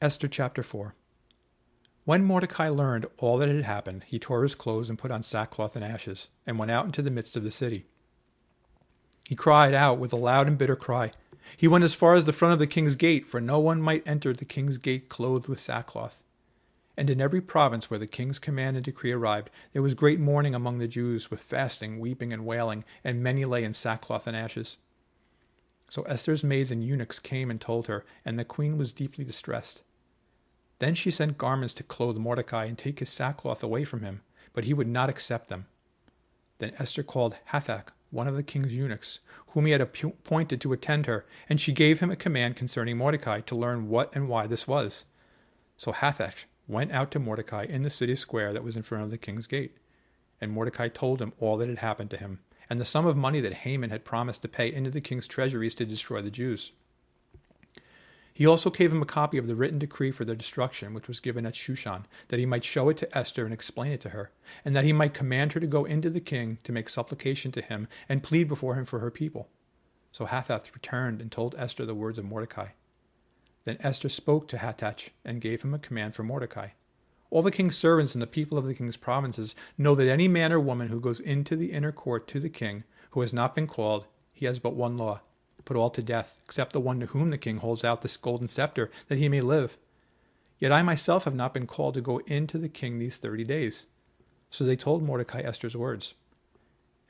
Esther chapter 4. When Mordecai learned all that had happened, he tore his clothes and put on sackcloth and ashes, and went out into the midst of the city. He cried out with a loud and bitter cry. He went as far as the front of the king's gate, for no one might enter the king's gate clothed with sackcloth. And in every province where the king's command and decree arrived, there was great mourning among the Jews, with fasting, weeping, and wailing, and many lay in sackcloth and ashes. So Esther's maids and eunuchs came and told her, and the queen was deeply distressed. Then she sent garments to clothe Mordecai and take his sackcloth away from him, but he would not accept them. Then Esther called Hathach, one of the king's eunuchs, whom he had appointed to attend her, and she gave him a command concerning Mordecai to learn what and why this was. So Hathach went out to Mordecai in the city square that was in front of the king's gate. And Mordecai told him all that had happened to him, and the sum of money that Haman had promised to pay into the king's treasuries to destroy the Jews. He also gave him a copy of the written decree for their destruction, which was given at Shushan, that he might show it to Esther and explain it to her, and that he might command her to go into the king to make supplication to him and plead before him for her people. So Hathach returned and told Esther the words of Mordecai. Then Esther spoke to Hathach and gave him a command for Mordecai. All the king's servants and the people of the king's provinces know that any man or woman who goes into the inner court to the king, who has not been called, he has but one law: put all to death, except the one to whom the king holds out this golden scepter, that he may live. Yet I myself have not been called to go into the king these 30 days. So they told Mordecai Esther's words.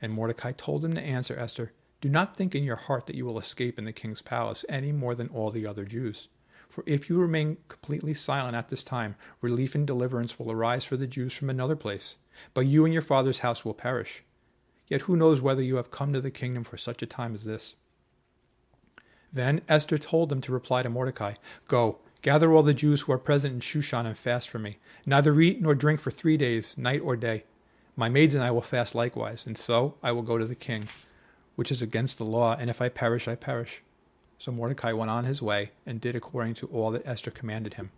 And Mordecai told them to answer Esther, do not think in your heart that you will escape in the king's palace any more than all the other Jews. For if you remain completely silent at this time, relief and deliverance will arise for the Jews from another place, but you and your father's house will perish. Yet who knows whether you have come to the kingdom for such a time as this? Then Esther told them to reply to Mordecai, go, gather all the Jews who are present in Shushan and fast for me. Neither eat nor drink for 3 days, night or day. My maids and I will fast likewise, and so I will go to the king, which is against the law, and if I perish, I perish. So Mordecai went on his way and did according to all that Esther commanded him.